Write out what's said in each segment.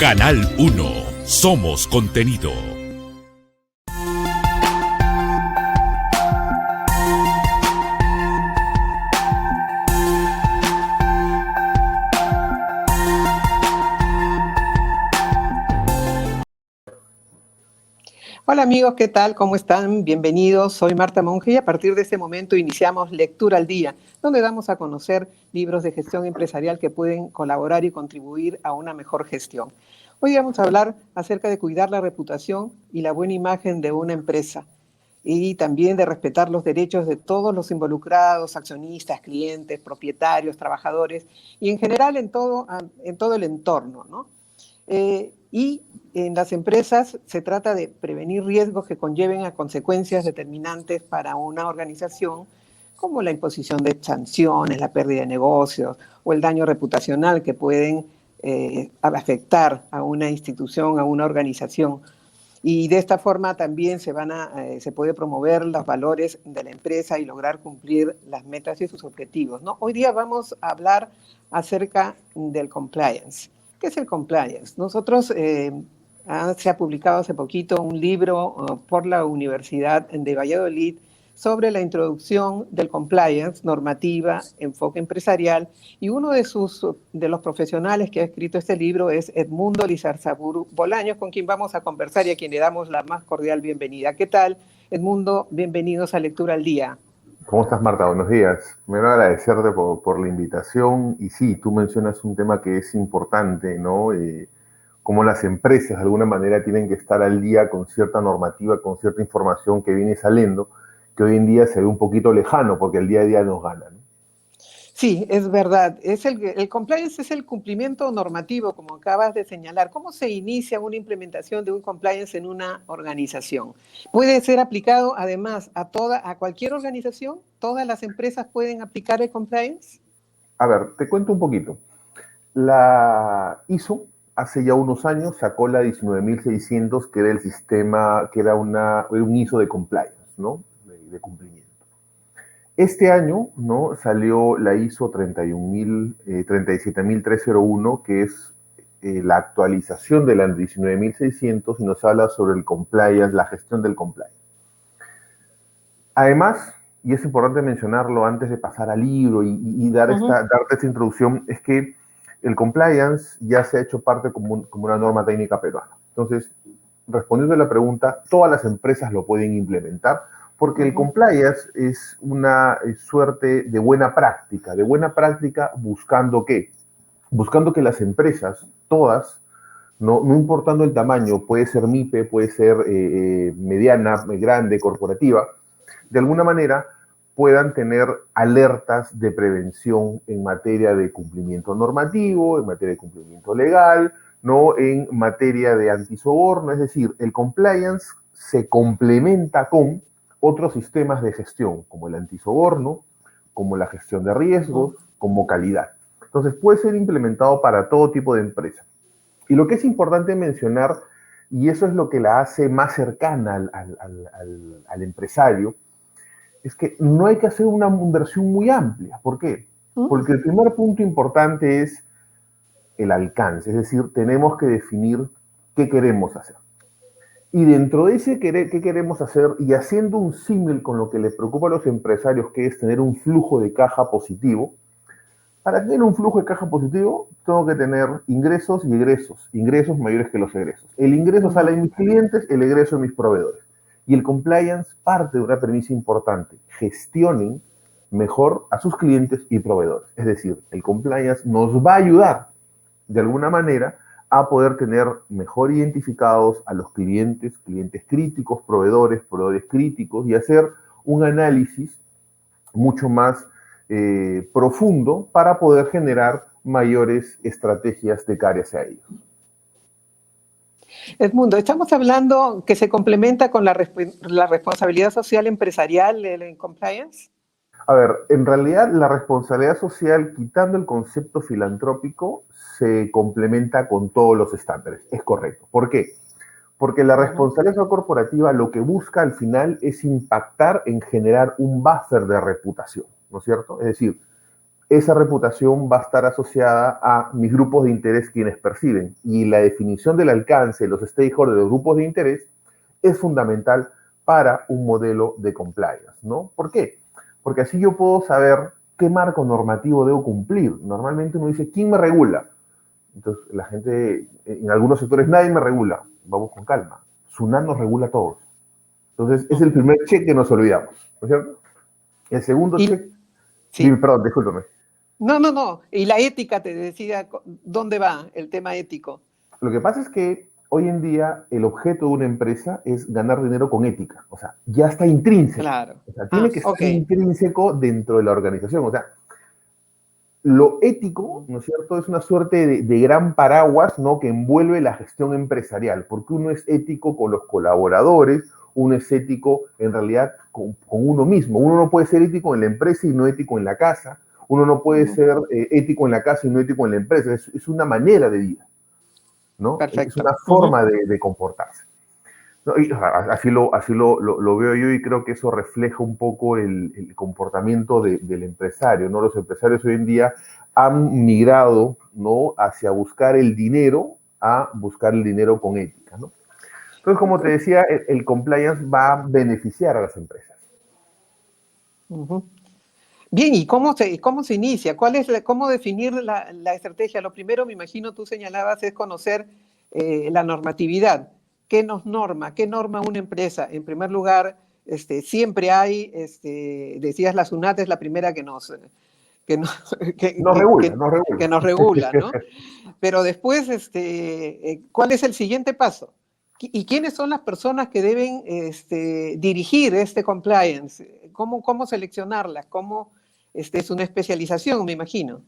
Canal 1. Somos contenido. Hola amigos, ¿qué tal? ¿Cómo están? Bienvenidos. Soy Marta Monge y a partir de este momento iniciamos Lectura al Día, donde damos a conocer libros de gestión empresarial que pueden colaborar y contribuir a una mejor gestión. Hoy vamos a hablar acerca de cuidar la reputación y la buena imagen de una empresa y también de respetar los derechos de todos los involucrados, accionistas, clientes, propietarios, trabajadores y en general en todo el entorno, ¿no? Y en las empresas se trata de prevenir riesgos que conlleven a consecuencias determinantes para una organización, como la imposición de sanciones, la pérdida de negocios o el daño reputacional que pueden afectar a una institución, a una organización. Y de esta forma también se puede promover los valores de la empresa y lograr cumplir las metas y sus objetivos, ¿no? Hoy día vamos a hablar acerca del compliance. ¿Qué es el compliance? Se ha publicado hace poquito un libro por la Universidad de Valladolid sobre la introducción del compliance, normativa, enfoque empresarial, y uno de los profesionales que ha escrito este libro es Edmundo Lizarzaburu Bolaños, con quien vamos a conversar y a quien le damos la más cordial bienvenida. ¿Qué tal, Edmundo? Bienvenidos a Lectura al Día. ¿Cómo estás, Marta? Buenos días. Me voy a agradecerte por la invitación. Y sí, tú mencionas un tema que es importante, ¿no? Cómo las empresas de alguna manera tienen que estar al día con cierta normativa, con cierta información que viene saliendo, que hoy en día se ve un poquito lejano porque el día a día nos gana, ¿no? Sí, es verdad. El compliance es el cumplimiento normativo, como acabas de señalar. ¿Cómo se inicia una implementación de un compliance en una organización? ¿Puede ser aplicado además a cualquier organización? ¿Todas las empresas pueden aplicar el compliance? A ver, te cuento un poquito. La ISO hace ya unos años sacó la 19600, que era el sistema, que era un ISO de compliance, ¿no? De cumplimiento. Este año, ¿no?, salió la ISO 37301, que es la actualización de la 19600 y nos habla sobre el compliance, la gestión del compliance. Además, y es importante mencionarlo antes de pasar al libro y darte esta introducción, es que el compliance ya se ha hecho parte como una norma técnica peruana. Entonces, respondiendo a la pregunta, todas las empresas lo pueden implementar, porque el compliance es una suerte de buena práctica buscando ¿qué? Buscando que las empresas, todas, no importando el tamaño, puede ser MIPE, puede ser mediana, grande, corporativa, de alguna manera puedan tener alertas de prevención en materia de cumplimiento normativo, en materia de cumplimiento legal, no en materia de antisoborno. Es decir, el compliance se complementa con otros sistemas de gestión, como el antisoborno, como la gestión de riesgos, como calidad. Entonces, puede ser implementado para todo tipo de empresa. Y lo que es importante mencionar, y eso es lo que la hace más cercana al empresario, es que no hay que hacer una inversión muy amplia. ¿Por qué? Porque el primer punto importante es el alcance, es decir, tenemos que definir qué queremos hacer. Y dentro de ese qué queremos hacer, y haciendo un símil con lo que les preocupa a los empresarios, que es tener un flujo de caja positivo, para tener un flujo de caja positivo, tengo que tener ingresos y ingresos mayores que los egresos. El ingreso sale de mis clientes, el egreso de mis proveedores. Y el compliance parte de una premisa importante: gestionen mejor a sus clientes y proveedores. Es decir, el compliance nos va a ayudar de alguna manera a poder tener mejor identificados a los clientes críticos, proveedores críticos, y hacer un análisis mucho más profundo para poder generar mayores estrategias de cara hacia ellos. Edmundo, estamos hablando que se complementa con la responsabilidad social empresarial, el compliance. A ver, en realidad la responsabilidad social, quitando el concepto filantrópico, se complementa con todos los estándares. Es correcto. ¿Por qué? Porque la responsabilidad corporativa lo que busca al final es impactar en generar un buffer de reputación, ¿no es cierto? Es decir, esa reputación va a estar asociada a mis grupos de interés quienes perciben. Y la definición del alcance de los stakeholders de los grupos de interés es fundamental para un modelo de compliance, ¿no? ¿Por qué? Porque así yo puedo saber qué marco normativo debo cumplir. Normalmente uno dice, ¿quién me regula? Entonces, la gente, en algunos sectores, nadie me regula. Vamos con calma. SUNAT nos regula a todos. Entonces, es el primer check que nos olvidamos, ¿no es cierto? El segundo check... Sí. Dime, perdón, discúlpame. No. Y la ética te decía, ¿dónde va el tema ético? Lo que pasa es que hoy en día el objeto de una empresa es ganar dinero con ética. O sea, ya está intrínseco. Claro. O sea, tiene que estar Okay. intrínseco dentro de la organización. O sea, lo ético, ¿no es cierto?, es una suerte de gran paraguas, ¿no?, que envuelve la gestión empresarial, porque uno es ético con los colaboradores, uno es ético en realidad con uno mismo. Uno no puede ser ético en la empresa y no ético en la casa. Uno no puede ser ético en la casa y no ético en la empresa. Es una manera de vida, ¿no? Perfecto. Es una forma de comportarse. ¿No? Y, o sea, así lo veo yo, y creo que eso refleja un poco el comportamiento del empresario, ¿no? Los empresarios hoy en día han migrado, ¿no?, hacia buscar el dinero a buscar el dinero con ética, ¿no? Entonces, como te decía, el compliance va a beneficiar a las empresas. Bien, ¿y cómo se inicia? ¿Cómo definir la estrategia? Lo primero, me imagino, tú señalabas, es conocer la normatividad. ¿Qué nos norma? ¿Qué norma una empresa? En primer lugar, siempre hay, decías, la SUNAT es la primera que nos regula, ¿no? Pero después, ¿cuál es el siguiente paso? ¿Y quiénes son las personas que deben dirigir este compliance? ¿Cómo seleccionarlas? Es una especialización, me imagino?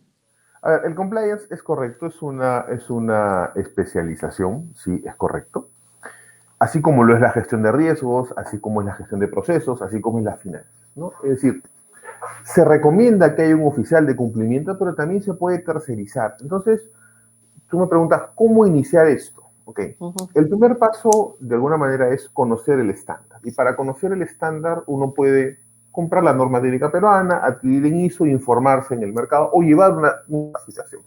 A ver, el compliance es correcto, es una especialización, sí, es correcto. Así como lo es la gestión de riesgos, así como es la gestión de procesos, así como es las finanzas, ¿no? Es decir, se recomienda que haya un oficial de cumplimiento, pero también se puede tercerizar. Entonces, tú me preguntas, ¿cómo iniciar esto? Okay. El primer paso, de alguna manera, es conocer el estándar. Y para conocer el estándar, uno puede comprar la norma técnica peruana, adquirir en ISO, informarse en el mercado o llevar una capacitación.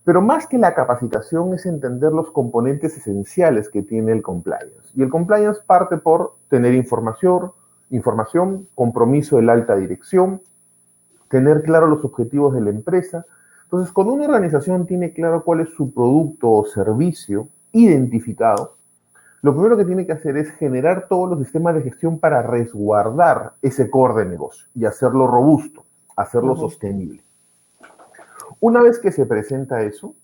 Pero más que la capacitación es entender los componentes esenciales que tiene el compliance. Y el compliance parte por tener información, compromiso de la alta dirección, tener claro los objetivos de la empresa. Entonces, cuando una organización tiene claro cuál es su producto o servicio identificado, lo primero que tiene que hacer es generar todos los sistemas de gestión para resguardar ese core de negocio y hacerlo robusto, hacerlo sostenible. Una vez que se presenta eso,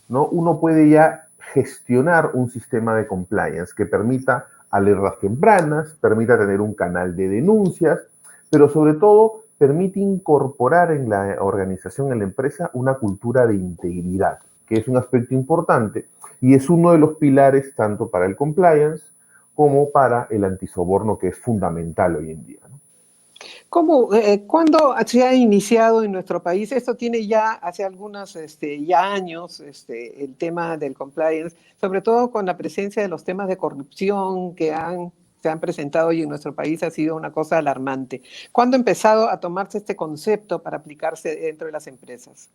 ¿no?, uno puede ya gestionar un sistema de compliance que permita alertas tempranas, permita tener un canal de denuncias, pero sobre todo permite incorporar en la organización, en la empresa, una cultura de integridad, que es un aspecto importante y es uno de los pilares tanto para el compliance como para el antisoborno, que es fundamental hoy en día, ¿no? ¿Cuándo se ha iniciado en nuestro país? Esto tiene ya hace algunos años, el tema del compliance, sobre todo con la presencia de los temas de corrupción que se han presentado hoy en nuestro país, ha sido una cosa alarmante. ¿Cuándo ha empezado a tomarse este concepto para aplicarse dentro de las empresas?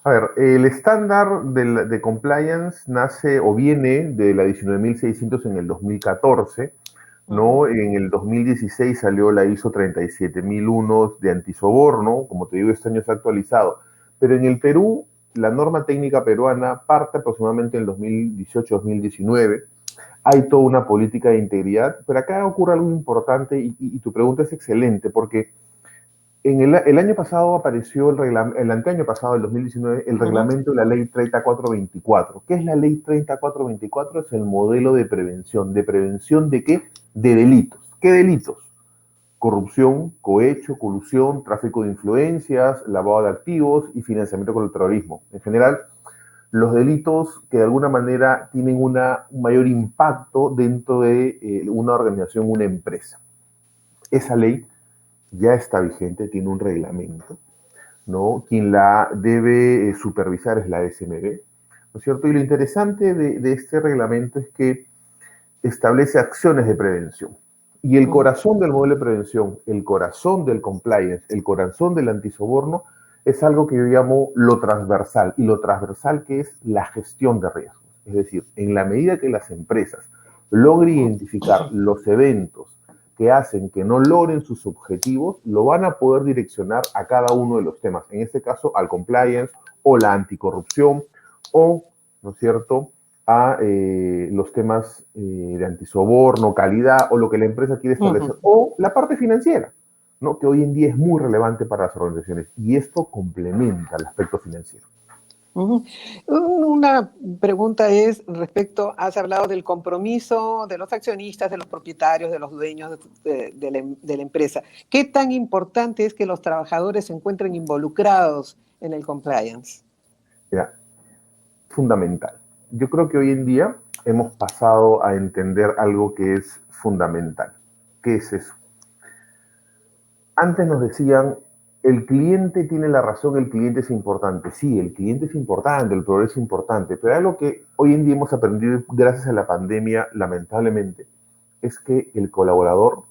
A ver, el estándar de compliance nace o viene de la 19.600 en el 2014, ¿no? En el 2016 salió la ISO 37001 de antisoborno, como te digo, este año se ha actualizado. Pero en el Perú, la norma técnica peruana parte aproximadamente en el 2018-2019. Hay toda una política de integridad, pero acá ocurre algo importante y tu pregunta es excelente, porque el año pasado apareció el anteaño pasado, el 2019, el reglamento de la ley 3424. ¿Qué es la ley 3424? Es el modelo de prevención. ¿De prevención de qué? De delitos. ¿Qué delitos? Corrupción, cohecho, colusión, tráfico de influencias, lavado de activos y financiamiento con el terrorismo. En general, los delitos que de alguna manera tienen un mayor impacto dentro de una organización, una empresa. Esa ley ya está vigente, tiene un reglamento, ¿no? Quien la debe supervisar es la SMB, ¿no es cierto? Y lo interesante de este reglamento es que establece acciones de prevención. Y el corazón del modelo de prevención, el corazón del compliance, el corazón del antisoborno, es algo que yo llamo lo transversal, y lo transversal que es la gestión de riesgos. Es decir, en la medida que las empresas logren identificar los eventos que hacen que no logren sus objetivos, lo van a poder direccionar a cada uno de los temas. En este caso, al compliance o la anticorrupción o, ¿no es cierto?, a los temas de antisoborno, calidad o lo que la empresa quiere establecer, o la parte financiera, ¿no?, que hoy en día es muy relevante para las organizaciones, y esto complementa el aspecto financiero. Una pregunta es respecto, has hablado del compromiso de los accionistas, de los propietarios, de los dueños de la empresa. ¿Qué tan importante es que los trabajadores se encuentren involucrados en el compliance? Ya, fundamental. Yo creo que hoy en día hemos pasado a entender algo que es fundamental. ¿Qué es eso? Antes nos decían, el cliente tiene la razón, el cliente es importante. Sí, el cliente es importante, el proveedor es importante, pero algo que hoy en día hemos aprendido gracias a la pandemia, lamentablemente, es que el colaborador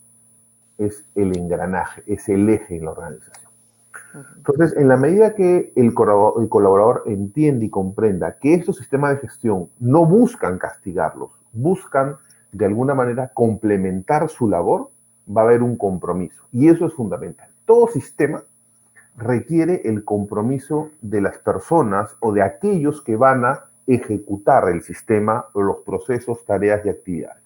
es el engranaje, es el eje en la organización. Entonces, en la medida que el colaborador entiende y comprenda que estos sistemas de gestión no buscan castigarlos, buscan de alguna manera complementar su labor, va a haber un compromiso. Y eso es fundamental. Todo sistema requiere el compromiso de las personas o de aquellos que van a ejecutar el sistema o los procesos, tareas y actividades.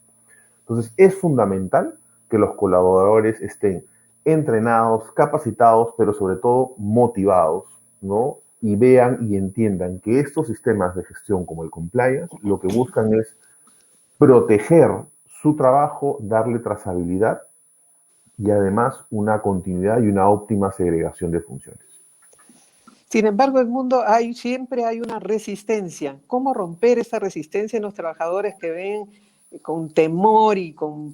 Entonces, es fundamental que los colaboradores estén entrenados, capacitados, pero sobre todo motivados, ¿no? Y vean y entiendan que estos sistemas de gestión como el compliance lo que buscan es proteger su trabajo, darle trazabilidad y además una continuidad y una óptima segregación de funciones. Sin embargo, Edmundo, siempre hay una resistencia. ¿Cómo romper esa resistencia en los trabajadores que ven con temor y como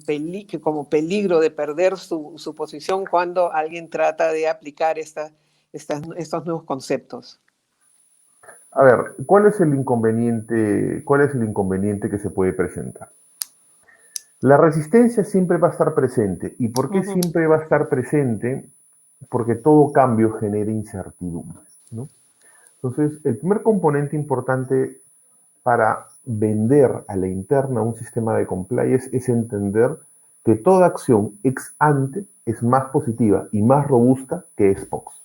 peligro de perder su posición cuando alguien trata de aplicar estos nuevos conceptos? A ver, ¿cuál es el inconveniente que se puede presentar? La resistencia siempre va a estar presente. ¿Y por qué siempre va a estar presente? Porque todo cambio genera incertidumbre, ¿no? Entonces, el primer componente importante para vender a la interna un sistema de compliance es entender que toda acción ex ante es más positiva y más robusta que ex post.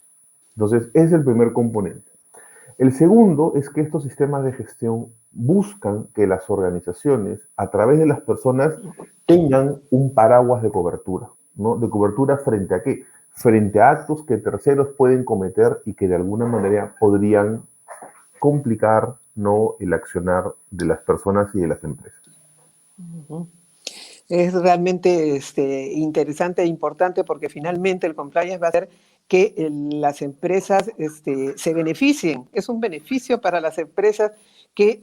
Entonces, ese es el primer componente. El segundo es que estos sistemas de gestión buscan que las organizaciones, a través de las personas, tengan un paraguas de cobertura, ¿no? ¿De cobertura frente a qué? Frente a actos que terceros pueden cometer y que de alguna manera podrían complicar, ¿no?, el accionar de las personas y de las empresas. Es realmente interesante e importante porque finalmente el compliance va a hacer que las empresas se beneficien. Es un beneficio para las empresas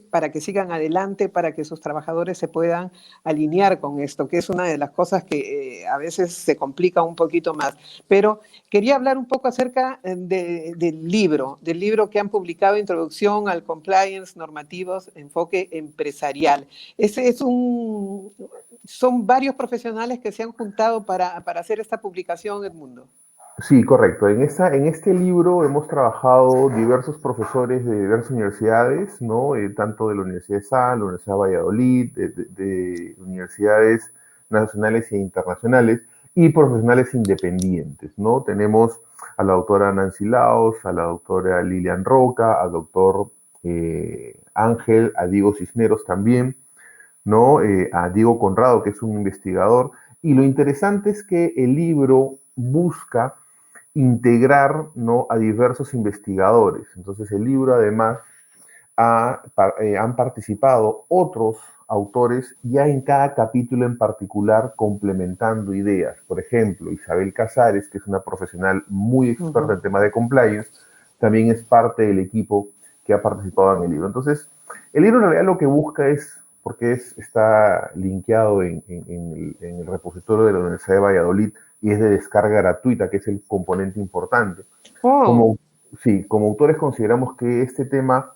para que sigan adelante, para que sus trabajadores se puedan alinear con esto, que es una de las cosas que a veces se complica un poquito más. Pero quería hablar un poco acerca del libro que han publicado, Introducción al Compliance, Normativos, Enfoque Empresarial. Son varios profesionales que se han juntado para hacer esta publicación, Edmundo. Sí, correcto. En este libro hemos trabajado diversos profesores de diversas universidades, ¿no? Tanto de la Universidad de Sal, la Universidad de Valladolid, de universidades nacionales e internacionales y profesionales independientes, ¿no? Tenemos a la doctora Nancy Laos, a la doctora Lilian Roca, al doctor Ángel, a Diego Cisneros también, ¿no? A Diego Conrado, que es un investigador. Y lo interesante es que el libro busca integrar, ¿no?, a diversos investigadores. Entonces, el libro además han participado otros autores ya en cada capítulo en particular complementando ideas. Por ejemplo, Isabel Casares, que es una profesional muy experta en temas de compliance, también es parte del equipo que ha participado en el libro. Entonces, el libro en realidad lo que busca es, porque está linkeado en el repositorio de la Universidad de Valladolid, y es de descarga gratuita, que es el componente importante. Como autores consideramos que este tema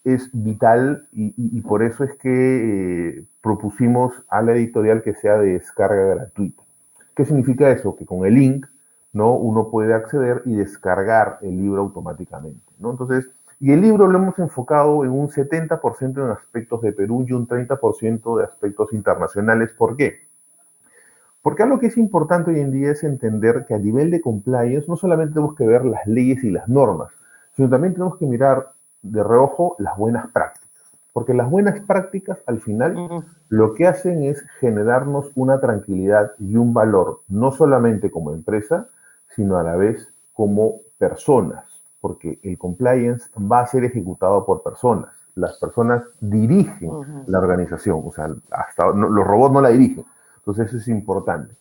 es vital y por eso es que propusimos a la editorial que sea de descarga gratuita. ¿Qué significa eso? Que con el link ¿no? Uno puede acceder y descargar el libro automáticamente, ¿no? Entonces, y el libro lo hemos enfocado en un 70% en aspectos de Perú y un 30% de aspectos internacionales. ¿Por qué? Porque algo que es importante hoy en día es entender que a nivel de compliance no solamente tenemos que ver las leyes y las normas, sino también tenemos que mirar de reojo las buenas prácticas. Porque las buenas prácticas al final lo que hacen es generarnos una tranquilidad y un valor, no solamente como empresa, sino a la vez como personas. Porque el compliance va a ser ejecutado por personas. Las personas dirigen la organización, o sea, hasta los robots no la dirigen. Entonces eso es importante.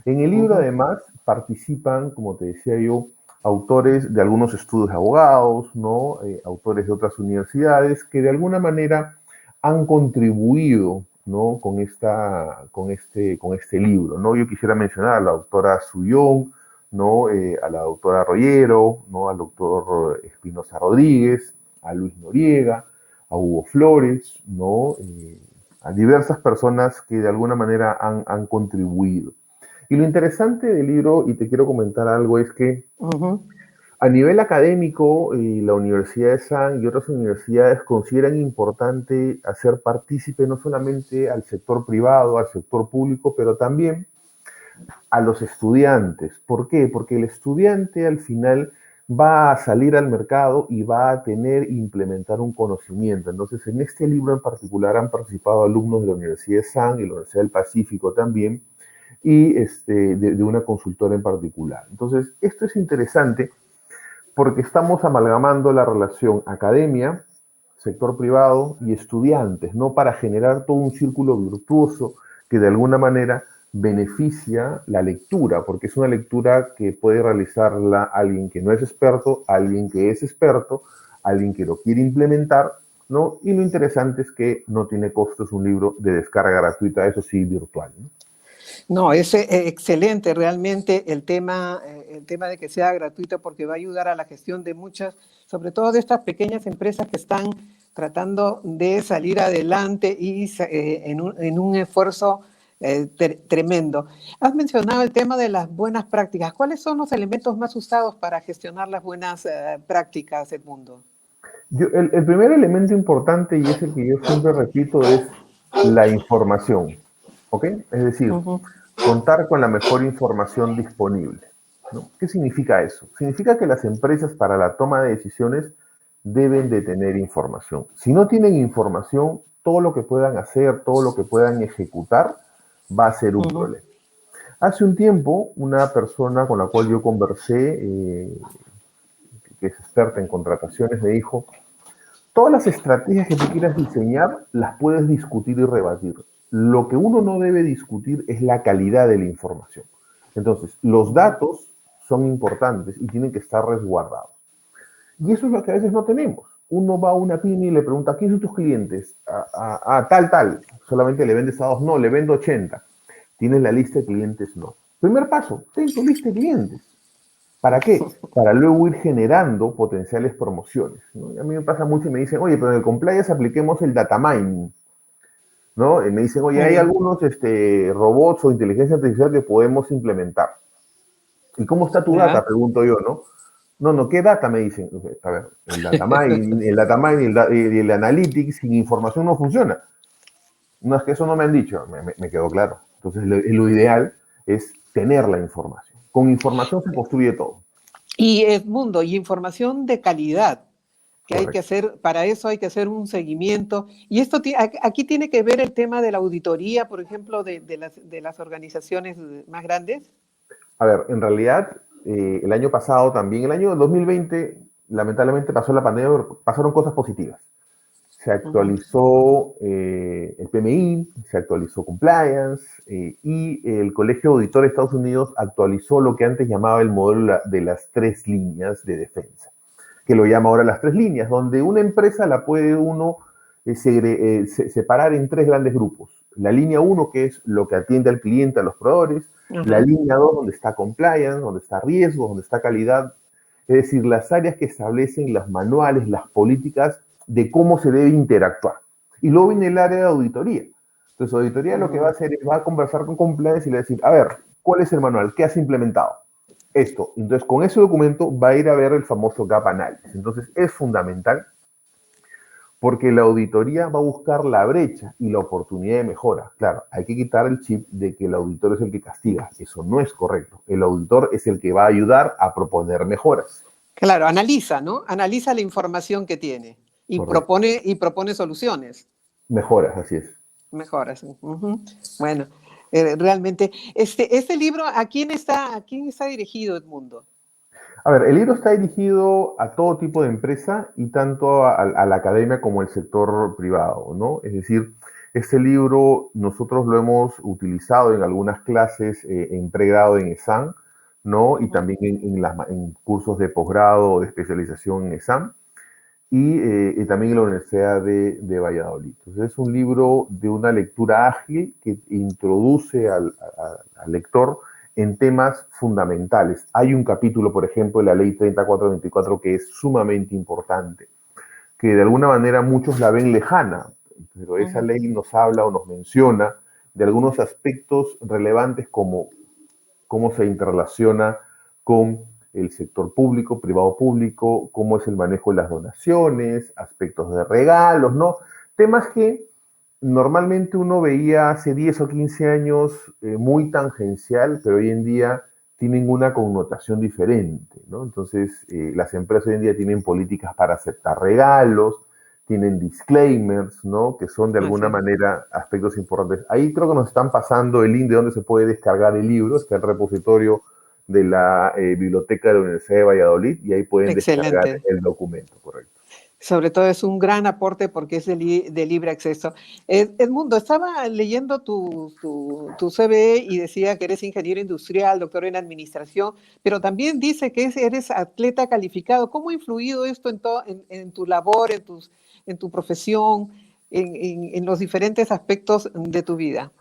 En el libro además participan, como te decía yo, autores de algunos estudios de abogados, ¿no? Autores de otras universidades que de alguna manera han contribuido, ¿no? con este libro, ¿no? Yo quisiera mencionar a la doctora Suyón, ¿no? A la doctora Rollero, ¿no? Al doctor Espinosa Rodríguez, a Luis Noriega, a Hugo Flores, ¿no? A diversas personas que de alguna manera han contribuido. Y lo interesante del libro, y te quiero comentar algo, es que a nivel académico, la Universidad de San y otras universidades consideran importante hacer partícipe no solamente al sector privado, al sector público, pero también a los estudiantes. ¿Por qué? Porque el estudiante al final va a salir al mercado y va a tener e implementar un conocimiento. Entonces, en este libro en particular han participado alumnos de la Universidad de San y la Universidad del Pacífico también, y de una consultora en particular. Entonces, esto es interesante porque estamos amalgamando la relación academia, sector privado y estudiantes, ¿no? Para generar todo un círculo virtuoso que de alguna manera beneficia la lectura, porque es una lectura que puede realizarla alguien que no es experto, alguien que es experto, alguien que lo quiere implementar, ¿no? Y lo interesante es que no tiene costo, es un libro de descarga gratuita, eso sí, virtual, ¿no? No, es excelente realmente el tema de que sea gratuito porque va a ayudar a la gestión de muchas, sobre todo de estas pequeñas empresas que están tratando de salir adelante y en un esfuerzo tremendo. Has mencionado el tema de las buenas prácticas. ¿Cuáles son los elementos más usados para gestionar las buenas prácticas, Edmundo? El primer elemento importante, y es el que yo siempre repito, es la información, ¿ok? Es decir, contar con la mejor información disponible, ¿no? ¿Qué significa eso? Significa que las empresas para la toma de decisiones deben de tener información. Si no tienen información, todo lo que puedan hacer, todo lo que puedan ejecutar, va a ser un problema. Hace un tiempo, una persona con la cual yo conversé, que es experta en contrataciones, me dijo: todas las estrategias que tú quieras diseñar las puedes discutir y rebatir. Lo que uno no debe discutir es la calidad de la información. Entonces, los datos son importantes y tienen que estar resguardados. Y eso es lo que a veces no tenemos. Uno va a una pyme y le pregunta: ¿quién son tus clientes? Tal. Solamente le vendes a 2, no, le vendo 80. ¿Tienes la lista de clientes? No. Primer paso, ten tu lista de clientes. ¿Para qué? Para luego ir generando potenciales promociones, ¿no? A mí me pasa mucho y me dicen: oye, pero en el compliance apliquemos el data mining, ¿no? Y me dicen: oye, hay algunos robots o inteligencia artificial que podemos implementar. ¿Y cómo está tu data? Pregunto yo, ¿no? No, ¿qué data? Me dicen. A ver, el data mining y el analytics sin información no funciona. No, es que eso no me han dicho, me quedó claro. Entonces, lo ideal es tener la información. Con información se construye todo. Y Edmundo, y información de calidad, que Correcto. hay que hacer, para eso hay que hacer un seguimiento. Y esto aquí tiene que ver el tema de la auditoría, por ejemplo, de las organizaciones más grandes. A ver, en realidad, el año pasado también, el año 2020, lamentablemente pasó la pandemia, pero pasaron cosas positivas. Se actualizó el PMI, se actualizó Compliance, y el Colegio de Auditores de Estados Unidos actualizó lo que antes llamaba el modelo de las 3 líneas de defensa, que lo llama ahora las 3 líneas, donde una empresa la puede uno separar en 3 grandes grupos. La línea 1, que es lo que atiende al cliente, a los proveedores. La línea 2, donde está compliance, donde está riesgo, donde está calidad. Es decir, las áreas que establecen los manuales, las políticas de cómo se debe interactuar. Y luego viene el área de auditoría. Entonces, auditoría lo que va a hacer es, va a conversar con compliance y le va a decir: a ver, ¿cuál es el manual? ¿Qué has implementado? Esto. Entonces, con ese documento va a ir a ver el famoso gap analysis. Entonces, es fundamental porque la auditoría va a buscar la brecha y la oportunidad de mejora. Claro, hay que quitar el chip de que el auditor es el que castiga. Eso no es correcto. El auditor es el que va a ayudar a proponer mejoras. Claro, analiza, ¿no? Analiza la información que tiene Correcto. y propone soluciones, Mejoras, así es. mejoras. Ujú. Bueno, realmente, este libro, ¿a quién está dirigido, Edmundo? A ver, el libro está dirigido a todo tipo de empresa y tanto a la academia como al sector privado, ¿no? Es decir, este libro nosotros lo hemos utilizado en algunas clases en pregrado en ESAM, ¿no? Y también en cursos de posgrado o de especialización en ESAM y también en la Universidad de Valladolid. Entonces es un libro de una lectura ágil que introduce al lector en temas fundamentales. Hay un capítulo, por ejemplo, de la Ley 3424 que es sumamente importante, que de alguna manera muchos la ven lejana, pero esa ley nos habla o nos menciona de algunos aspectos relevantes como cómo se interrelaciona con el sector público, privado público, cómo es el manejo de las donaciones, aspectos de regalos, ¿no? Temas que normalmente uno veía hace 10 o 15 años muy tangencial, pero hoy en día tienen una connotación diferente, ¿no? Entonces, las empresas hoy en día tienen políticas para aceptar regalos, tienen disclaimers, ¿no? Que son de alguna Así. manera aspectos importantes. Ahí creo que nos están pasando el link de donde se puede descargar el libro, está el repositorio de la biblioteca de la Universidad de Valladolid y ahí pueden descargar Excelente. el documento, correcto. Sobre todo es un gran aporte porque es de libre acceso. Edmundo, estaba leyendo tu CV y decía que eres ingeniero industrial, doctor en administración, pero también dice que eres atleta calificado. ¿Cómo ha influido esto en tu labor, en tu profesión, en los diferentes aspectos de tu vida?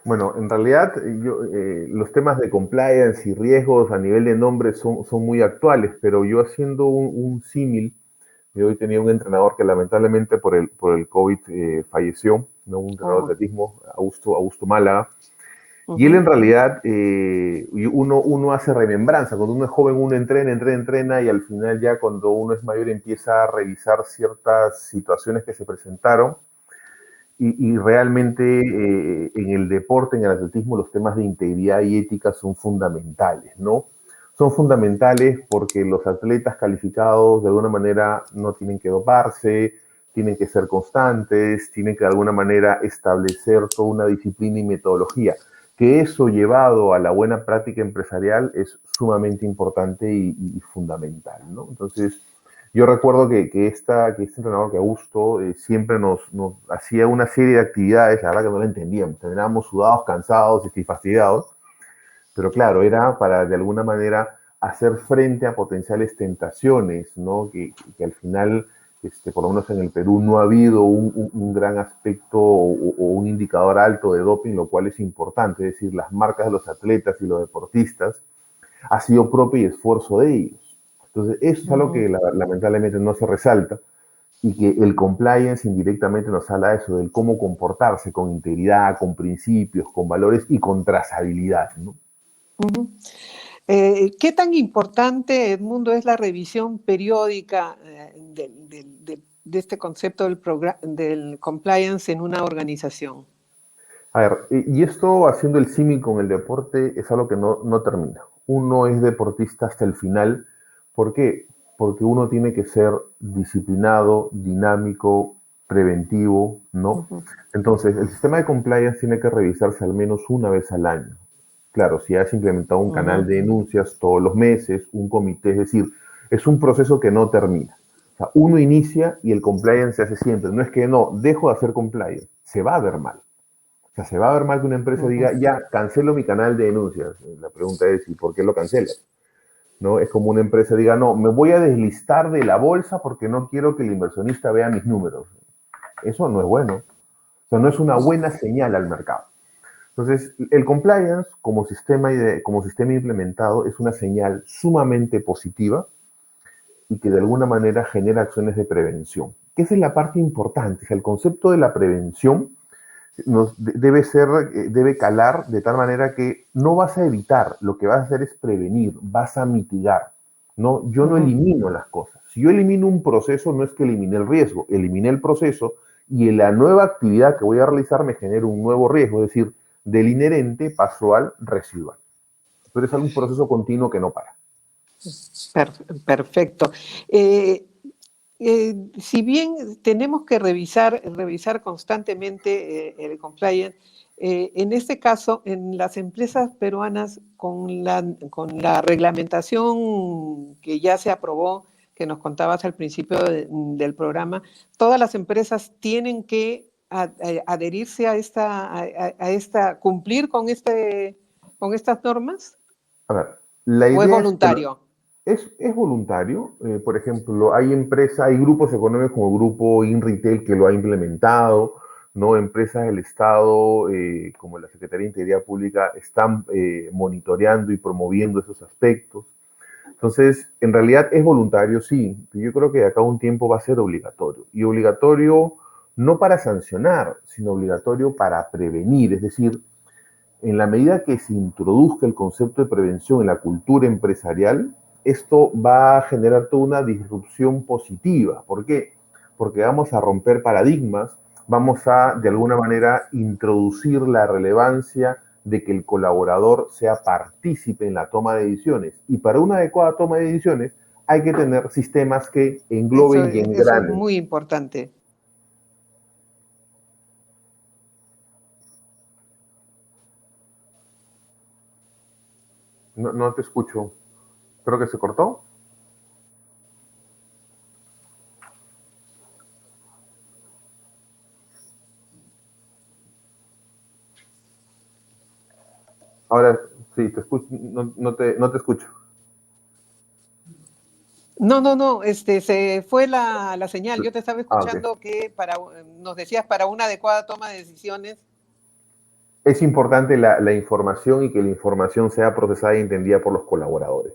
Bueno, en realidad los temas de compliance y riesgos a nivel de nombre son muy actuales, pero yo haciendo un símil, yo hoy tenía un entrenador que lamentablemente por el COVID falleció, ¿no? Un entrenador de Oh, atletismo, Augusto Málaga, y él en ujú. realidad, uno hace remembranza, cuando uno es joven uno entrena y al final ya cuando uno es mayor empieza a revisar ciertas situaciones que se presentaron y realmente en el deporte, en el atletismo, los temas de integridad y ética son fundamentales, ¿no? Son fundamentales porque los atletas calificados de alguna manera no tienen que doparse, tienen que ser constantes, tienen que de alguna manera establecer toda una disciplina y metodología. Que eso llevado a la buena práctica empresarial es sumamente importante y fundamental, ¿no? Entonces, yo recuerdo que este entrenador, que Augusto, siempre nos hacía una serie de actividades, la verdad que no la entendíamos, terminábamos sudados, cansados y fastidiados, pero claro, era para de alguna manera hacer frente a potenciales tentaciones, ¿no? Que al final, por lo menos en el Perú, no ha habido un gran aspecto o un indicador alto de doping, lo cual es importante, es decir, las marcas de los atletas y los deportistas ha sido propio y esfuerzo de ellos. Entonces, eso es algo que lamentablemente no se resalta y que el compliance indirectamente nos habla de eso, del cómo comportarse con integridad, con principios, con valores y con trazabilidad, ¿no? Ujú. ¿Qué tan importante, Edmundo, es la revisión periódica de este concepto del compliance en una organización? A ver, y esto haciendo el símil con el deporte es algo que no termina. Uno es deportista hasta el final. ¿Por qué? Porque uno tiene que ser disciplinado, dinámico, preventivo, ¿no? Ujú, Entonces, el sistema de compliance tiene que revisarse al menos una vez al año. Claro, si has implementado un canal ujú, de denuncias todos los meses, un comité, es decir, es un proceso que no termina. O sea, uno inicia y el compliance se hace siempre. No es que no, dejo de hacer compliance, se va a ver mal. O sea, se va a ver mal que una empresa ujú, diga, ya, cancelo mi canal de denuncias. La pregunta es, ¿y por qué lo cancelas? ¿No? Es como una empresa diga, no, me voy a deslistar de la bolsa porque no quiero que el inversionista vea mis números. Eso no es bueno. O sea, no es una buena señal al mercado. Entonces, el compliance como sistema implementado es una señal sumamente positiva y que de alguna manera genera acciones de prevención. Que esa es la parte importante. O sea, el concepto de la prevención debe calar de tal manera que no vas a evitar, lo que vas a hacer es prevenir, vas a mitigar, ¿no? Yo no elimino las cosas. Si yo elimino un proceso, no es que elimine el riesgo, eliminé el proceso y en la nueva actividad que voy a realizar me genero un nuevo riesgo, es decir, del inherente paso al residual. Pero es un proceso continuo que no para. Perfecto. Si bien tenemos que revisar constantemente el compliance, en este caso, en las empresas peruanas, con la reglamentación que ya se aprobó, que nos contabas al principio del programa, todas las empresas tienen que adherirse cumplir con estas normas, A ver, la ¿o es idea es que voluntario? es voluntario. Por ejemplo, hay grupos económicos como el Grupo InRetail que lo ha implementado, ¿no? Empresas del Estado, como la Secretaría de Integridad Pública, están monitoreando y promoviendo esos aspectos. Entonces, en realidad es voluntario, sí. Yo creo que de acá a un tiempo va a ser obligatorio. Y obligatorio no para sancionar, sino obligatorio para prevenir. Es decir, en la medida que se introduzca el concepto de prevención en la cultura empresarial, esto va a generar toda una disrupción positiva. ¿Por qué? Porque vamos a romper paradigmas, vamos a, de alguna manera, introducir la relevancia de que el colaborador sea partícipe en la toma de decisiones. Y para una adecuada toma de decisiones hay que tener sistemas que engloben y Eso es engranen. muy importante. No te escucho. Creo que se cortó. Ahora sí, te escucho, no te escucho. No, se fue la señal. Yo te estaba Ok. escuchando que nos decías para una adecuada toma de decisiones. Es importante la información y que la información sea procesada y entendida por los colaboradores.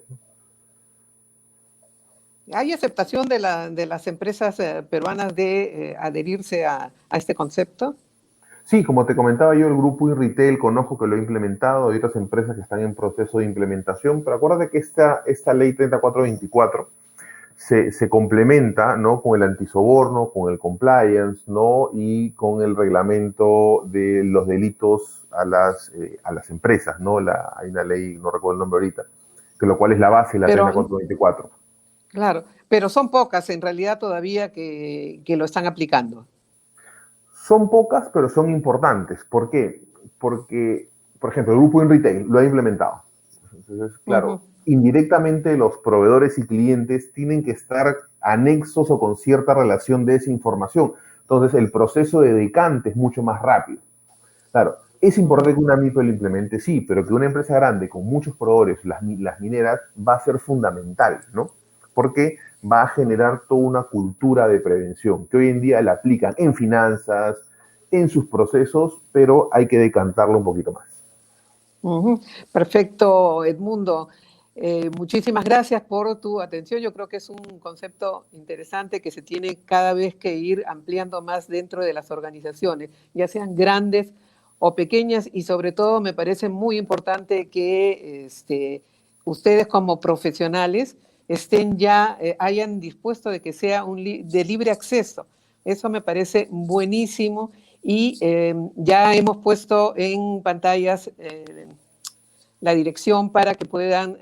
¿Hay aceptación de las empresas peruanas de adherirse a este concepto? Sí, como te comentaba yo, el grupo InRetail conozco que lo ha implementado, hay otras empresas que están en proceso de implementación, pero acuérdate que esta ley 3424 se complementa, ¿no?, con el antisoborno, con el compliance, ¿no?, y con el reglamento de los delitos a las empresas, ¿no? Hay una ley, no recuerdo el nombre ahorita, que lo cual es la base de la Pero, 3424. claro, pero son pocas en realidad todavía que lo están aplicando. Son pocas, pero son importantes. ¿Por qué? Porque, por ejemplo, el grupo InRetail lo ha implementado. Entonces, claro, indirectamente los proveedores y clientes tienen que estar anexos o con cierta relación de esa información. Entonces, el proceso de decante es mucho más rápido. Claro, es importante que una MIPE lo implemente, sí, pero que una empresa grande con muchos proveedores, las mineras, va a ser fundamental, ¿no? Porque va a generar toda una cultura de prevención que hoy en día la aplican en finanzas, en sus procesos, pero hay que decantarlo un poquito más. Perfecto, Edmundo. Muchísimas gracias por tu atención. Yo creo que es un concepto interesante que se tiene cada vez que ir ampliando más dentro de las organizaciones, ya sean grandes o pequeñas, y sobre todo me parece muy importante que ustedes como profesionales hayan dispuesto de que sea de libre acceso. Eso me parece buenísimo. Y ya hemos puesto en pantallas la dirección para que puedan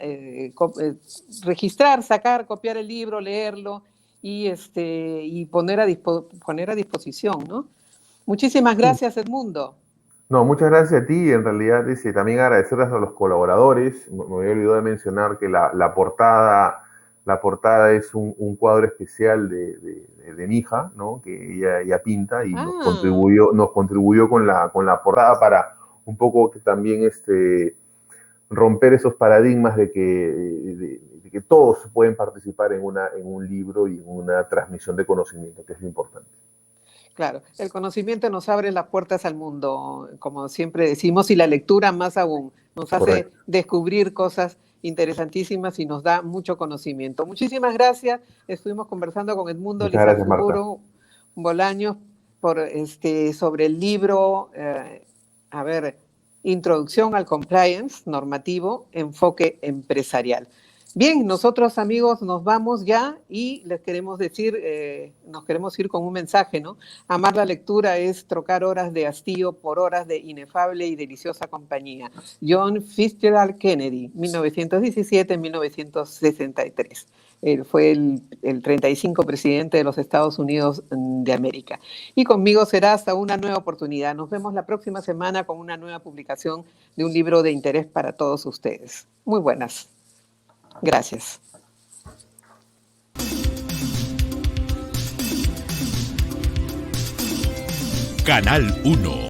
registrar, sacar, copiar el libro, leerlo y poner a disposición, ¿no? Muchísimas gracias, Edmundo. No, muchas gracias a ti. En realidad, también agradecerles a los colaboradores. Me había olvidado de mencionar que la portada es un cuadro especial de mi hija, ¿no?, que ella pinta y nos contribuyó con la portada para un poco que también romper esos paradigmas de que todos pueden participar en un libro y en una transmisión de conocimiento, que es lo importante. Claro, el conocimiento nos abre las puertas al mundo, como siempre decimos, y la lectura más aún. Nos hace Correcto. descubrir cosas interesantísimas y nos da mucho conocimiento. Muchísimas gracias. Estuvimos conversando con Edmundo Muchas gracias, Marta. Lizarburu Bolaños, sobre el libro, Introducción al Compliance Normativo, Enfoque Empresarial. Bien, nosotros amigos nos vamos ya y les queremos decir, nos queremos ir con un mensaje, ¿no? Amar la lectura es trocar horas de hastío por horas de inefable y deliciosa compañía. John Fitzgerald Kennedy, 1917-1963. Él fue el 35 presidente de los Estados Unidos de América. Y conmigo será hasta una nueva oportunidad. Nos vemos la próxima semana con una nueva publicación de un libro de interés para todos ustedes. Muy buenas. Gracias. Canal 1.